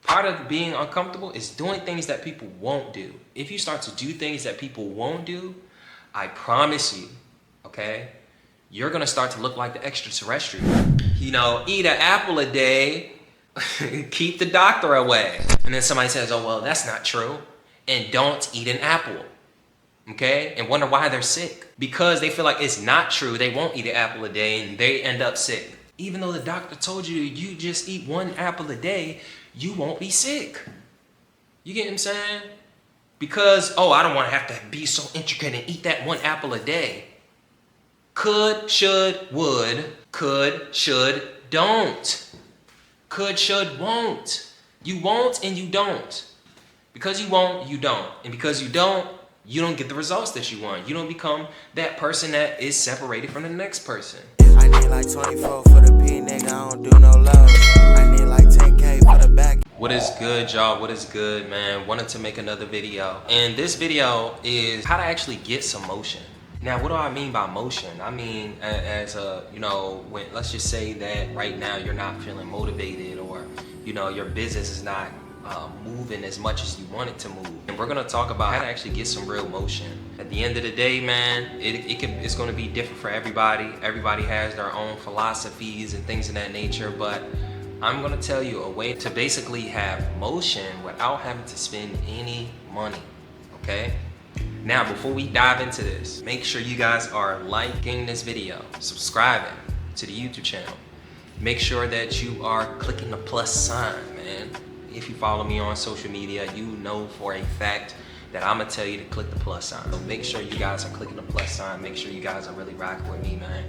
Part of being uncomfortable is doing things that people won't do. If you start to do things that people won't do, I promise you, okay, you're gonna start to look like the extraterrestrial. You know, eat an apple a day, keep the doctor away. And then somebody says, oh, well, that's not true. And don't eat an apple, okay? And wonder why they're sick. Because they feel like it's not true, they won't eat an apple a day and they end up sick. Even though the doctor told you you just eat one apple a day, you won't be sick. You get what I'm saying? Because, oh, I don't want to have to be so intricate and eat that one apple a day. Could, should, would. Could, should, don't. Could, should, won't. You won't and you don't. Because you won't, you don't. And because you don't get the results that you want. You don't become that person that is separated from the next person. I need like 24 for the BizNick, I don't do no love. I need like 10K for the back. What is good, y'all? What is good, man? Wanted to make another video. And this video is how to actually get some motion. Now, what do I mean by motion? I mean, as a, you know, when, let's just say that right now you're not feeling motivated, or, you know, your business is not moving as much as you want it to move. And we're gonna talk about how to actually get some real motion. At the end of the day, man, it's gonna be different for everybody. Everybody has their own philosophies and things of that nature, but I'm gonna tell you a way to basically have motion without having to spend any money, okay? Now, before we dive into this, make sure you guys are liking this video, subscribing to the YouTube channel. Make sure that you are clicking the plus sign, man. If you follow me on social media, you know for a fact that I'm gonna tell you to click the plus sign. So make sure you guys are clicking the plus sign. Make sure you guys are really rocking with me, man,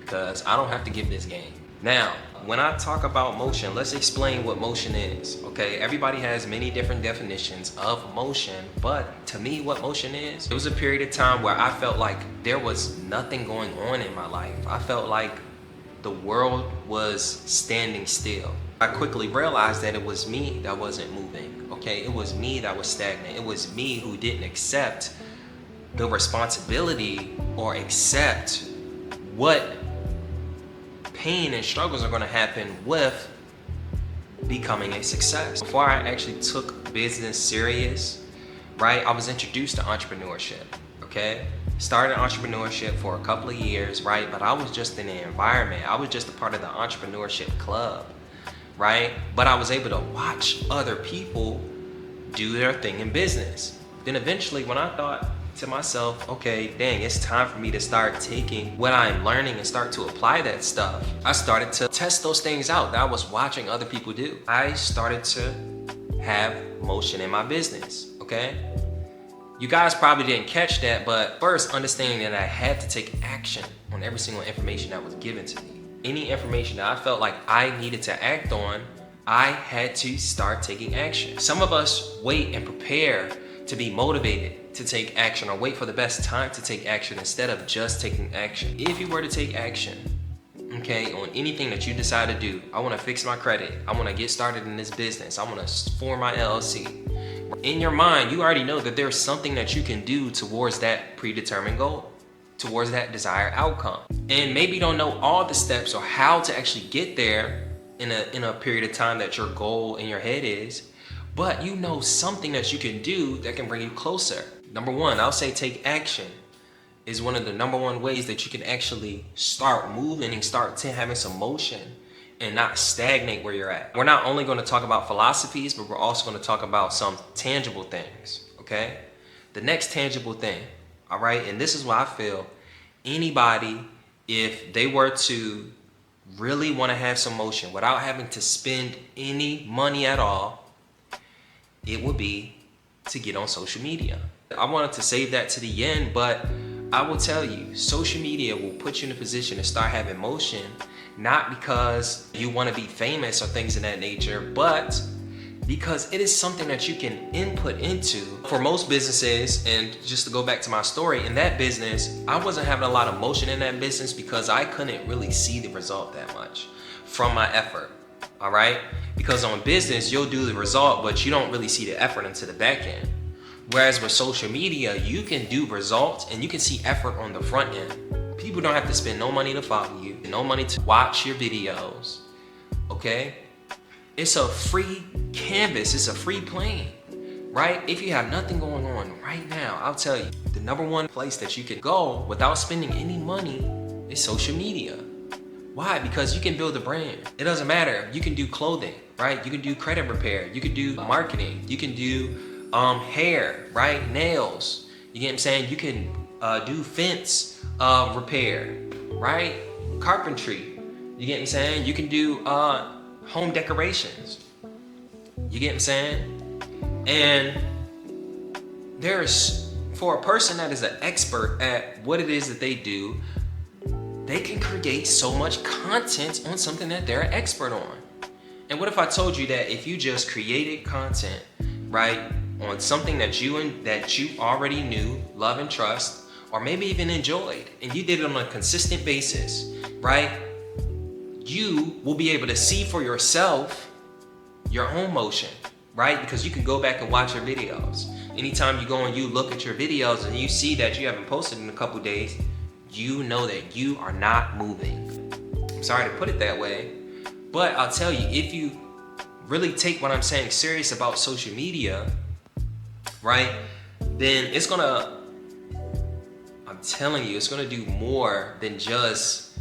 because I don't have to give this game. Now, when I talk about motion, let's explain what motion is, okay? Everybody has many different definitions of motion, but to me, what motion is, it was a period of time where I felt like there was nothing going on in my life. I felt like the world was standing still. I quickly realized that it was me that wasn't moving, okay? It was me that was stagnant. It was me who didn't accept the responsibility or accept what pain and struggles are gonna happen with becoming a success. Before I actually took business serious, right, I was introduced to entrepreneurship, okay? Started entrepreneurship for a couple of years, right? But I was just in the environment. I was just a part of the entrepreneurship club, right? But I was able to watch other people do their thing in business. Then eventually when I thought to myself, okay, dang, it's time for me to start taking what I'm learning and start to apply that stuff, I started to test those things out that I was watching other people do. I started to have motion in my business, okay? You guys probably didn't catch that, but first understanding that I had to take action on every single information that was given to me. Any information that I felt like I needed to act on, I had to start taking action. Some of us wait and prepare to be motivated to take action, or wait for the best time to take action instead of just taking action. If you were to take action, okay, on anything that you decide to do, I wanna fix my credit, I wanna get started in this business, I wanna form my LLC. In your mind, you already know that there's something that you can do towards that predetermined goal, towards that desired outcome. And maybe you don't know all the steps or how to actually get there in a period of time that your goal in your head is, but you know something that you can do that can bring you closer. Number one, I'll say take action is one of the number one ways that you can actually start moving and start having some motion and not stagnate where you're at. We're not only going to talk about philosophies, but we're also going to talk about some tangible things, okay? The next tangible thing, all right, and this is what I feel, anybody, if they were to really want to have some motion without having to spend any money at all, it would be to get on social media. I wanted to save that to the end, but I will tell you, social media will put you in a position to start having motion, not because you want to be famous or things of that nature, but because it is something that you can input into. For most businesses, and just to go back to my story, in that business, I wasn't having a lot of motion in that business because I couldn't really see the result that much from my effort, all right? Because on business, you'll do the result, but you don't really see the effort into the back end. Whereas with social media, you can do results and you can see effort on the front end. People don't have to spend no money to follow you, no money to watch your videos, okay? It's a free canvas. It's a free plane, right? If you have nothing going on right now, I'll tell you, the number one place that you can go without spending any money is social media. Why? Because you can build a brand. It doesn't matter. You can do clothing, right? You can do credit repair. You can do marketing. You can do hair, right? Nails. You get what I'm saying? You can do fence repair, right? Carpentry. You get what I'm saying? You can do home decorations. You get what I'm saying? And for a person that is an expert at what it is that they do, they can create so much content on something that they're an expert on. And what if I told you that if you just created content, right, on something that you already knew, love and trust, or maybe even enjoyed, and you did it on a consistent basis, right? You will be able to see for yourself your own motion, right? Because you can go back and watch your videos. Anytime you go and you look at your videos and you see that you haven't posted in a couple days, you know that you are not moving. I'm sorry to put it that way, but I'll tell you, if you really take what I'm saying serious about social media, right, then I'm telling you, it's gonna do more than just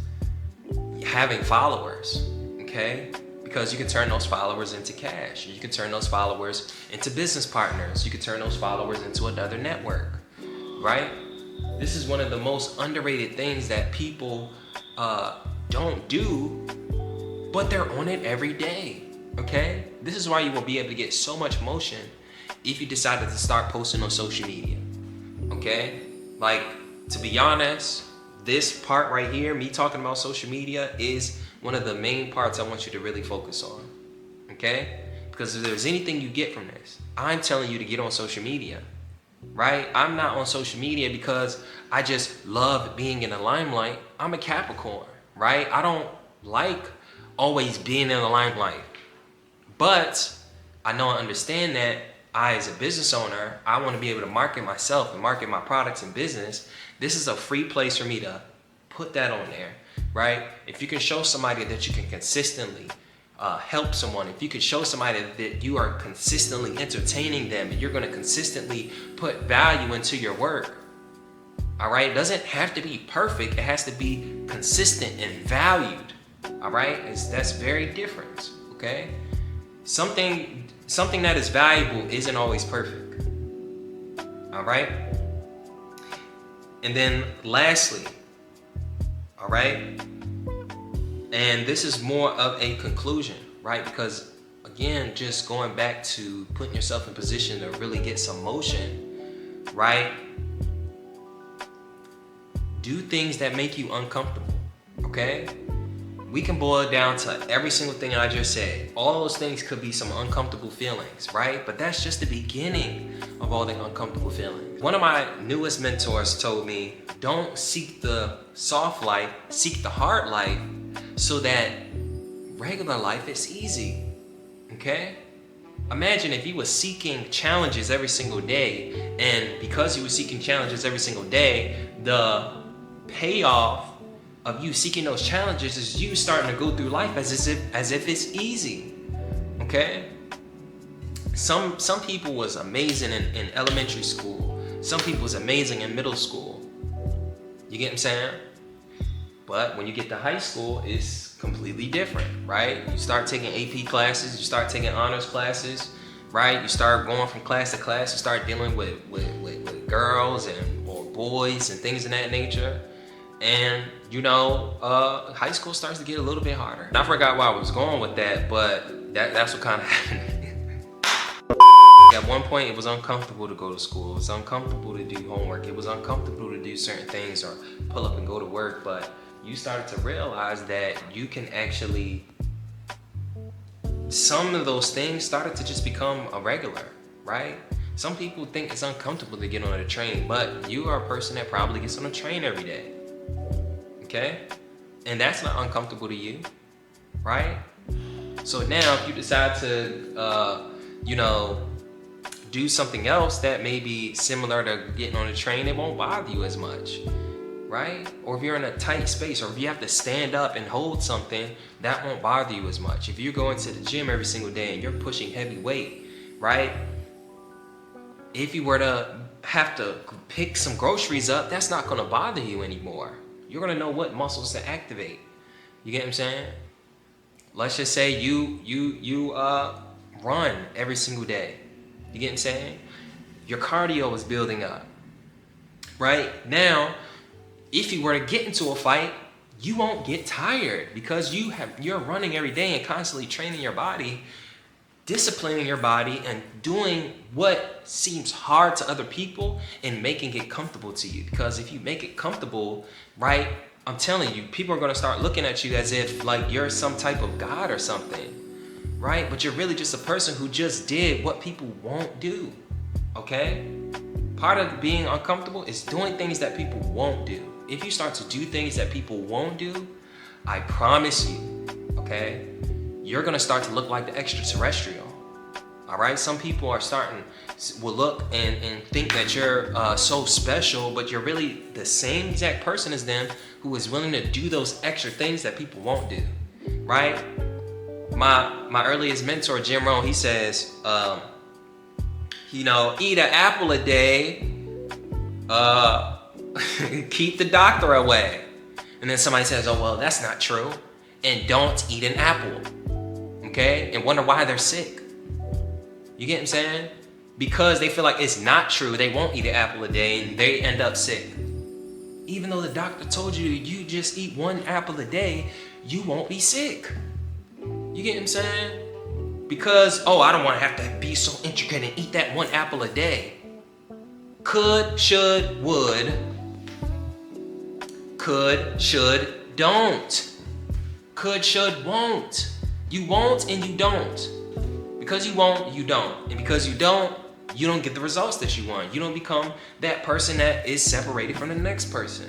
having followers, okay? Because you can turn those followers into cash. You can turn those followers into business partners. You can turn those followers into another network, right? This is one of the most underrated things that people don't do, but they're on it every day, okay? This is why you will be able to get so much motion if you decided to start posting on social media, okay? Like, to be honest, this part right here, me talking about social media, is one of the main parts I want you to really focus on, okay? Because if there's anything you get from this, I'm telling you to get on social media, right? I'm not on social media because I just love being in the limelight. I'm a Capricorn, right? I don't like always being in the limelight. But I know and understand that I, as a business owner, I want to be able to market myself and market my products and business. This is a free place for me to put that on there, right? If you can show somebody that you can consistently help someone, if you can show somebody that you are consistently entertaining them and you're going to consistently put value into your work, all right? It doesn't have to be perfect. It has to be consistent and valued, all right? That's very different, okay? Something that is valuable isn't always perfect, all right? And then lastly, all right, and this is more of a conclusion, right? Because again, just going back to putting yourself in position to really get some motion, right? Do things that make you uncomfortable, okay? We can boil it down to every single thing I just said. All those things could be some uncomfortable feelings, right? But that's just the beginning of all the uncomfortable feelings. One of my newest mentors told me, don't seek the soft life, seek the hard life, so that regular life is easy, okay? Imagine if you were seeking challenges every single day, and because you were seeking challenges every single day, the payoff of you seeking those challenges is you starting to go through life as if it's easy, okay? Some people was amazing in elementary school. Some people was amazing in middle school. You get what I'm saying? But when you get to high school, it's completely different, right? You start taking AP classes, you start taking honors classes, right? You start going from class to class, you start dealing with girls or boys and things of that nature. And you know, high school starts to get a little bit harder. And I forgot where I was going with that, but that's what kind of happened. At one point, it was uncomfortable to go to school. It was uncomfortable to do homework. It was uncomfortable to do certain things or pull up and go to work. But you started to realize that you can actually, some of those things started to just become a regular, right? Some people think it's uncomfortable to get on a train, but you are a person that probably gets on a train every day, okay? And that's not uncomfortable to you, right? So now if you decide to, do something else that may be similar to getting on a train, it won't bother you as much, right? Or if you're in a tight space, or if you have to stand up and hold something, that won't bother you as much. If you're going to the gym every single day and you're pushing heavy weight, right? If you were to have to pick some groceries up, that's not gonna bother you anymore. You're gonna know what muscles to activate. You get what I'm saying? Let's just say you run every single day. You get what I'm saying? Your cardio is building up. Right? Now, if you were to get into a fight, you won't get tired because you're running every day and constantly training your body, disciplining your body, and doing what seems hard to other people and making it comfortable to you. Because if you make it comfortable, right, I'm telling you, people are going to start looking at you as if like you're some type of god or something, right? But you're really just a person who just did what people won't do, okay? Part of being uncomfortable is doing things that people won't do. If you start to do things that people won't do, I promise you, okay, you're gonna start to look like the extraterrestrial. All right, some people will look and think that you're so special, but you're really the same exact person as them who is willing to do those extra things that people won't do, right? My earliest mentor, Jim Rohn, he says, eat an apple a day, keep the doctor away. And then somebody says, oh, well, that's not true. And don't eat an apple, okay? And wonder why they're sick. You get what I'm saying? Because they feel like it's not true, they won't eat an apple a day and they end up sick. Even though the doctor told you just eat one apple a day, you won't be sick. You get what I'm saying? Because, I don't want to have to be so intricate and eat that one apple a day. Could, should, would. Could, should, don't. Could, should, won't. You won't and you don't. Because you won't, you don't. And because you don't get the results that you want. You don't become that person that is separated from the next person.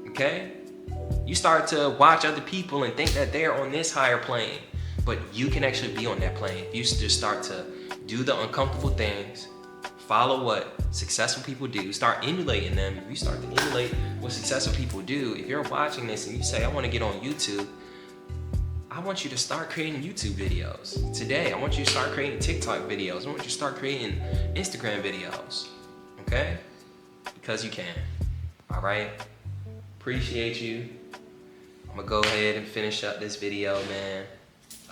Okay? You start to watch other people and think that they're on this higher plane. But you can actually be on that plane. If you just start to do the uncomfortable things, follow what successful people do, start emulating them. If you start to emulate what successful people do, if you're watching this and you say, I want to get on YouTube, I want you to start creating YouTube videos today. I want you to start creating TikTok videos. I want you to start creating Instagram videos, okay? Because you can, all right? Appreciate you. I'm gonna go ahead and finish up this video, man.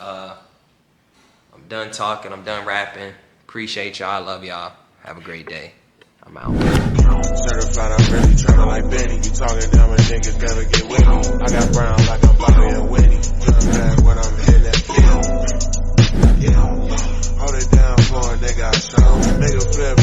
I'm done talking, I'm done rapping. Appreciate y'all, I love y'all. Have a great day. I'm out. Certified, I'm really tryna like Benny. You talking dumb and niggas never get with me. I got brown like I'm Bobby and Winnie. Drippin' back when I'm in that field. Yeah, hold it down for a nigga I show. Nigga flip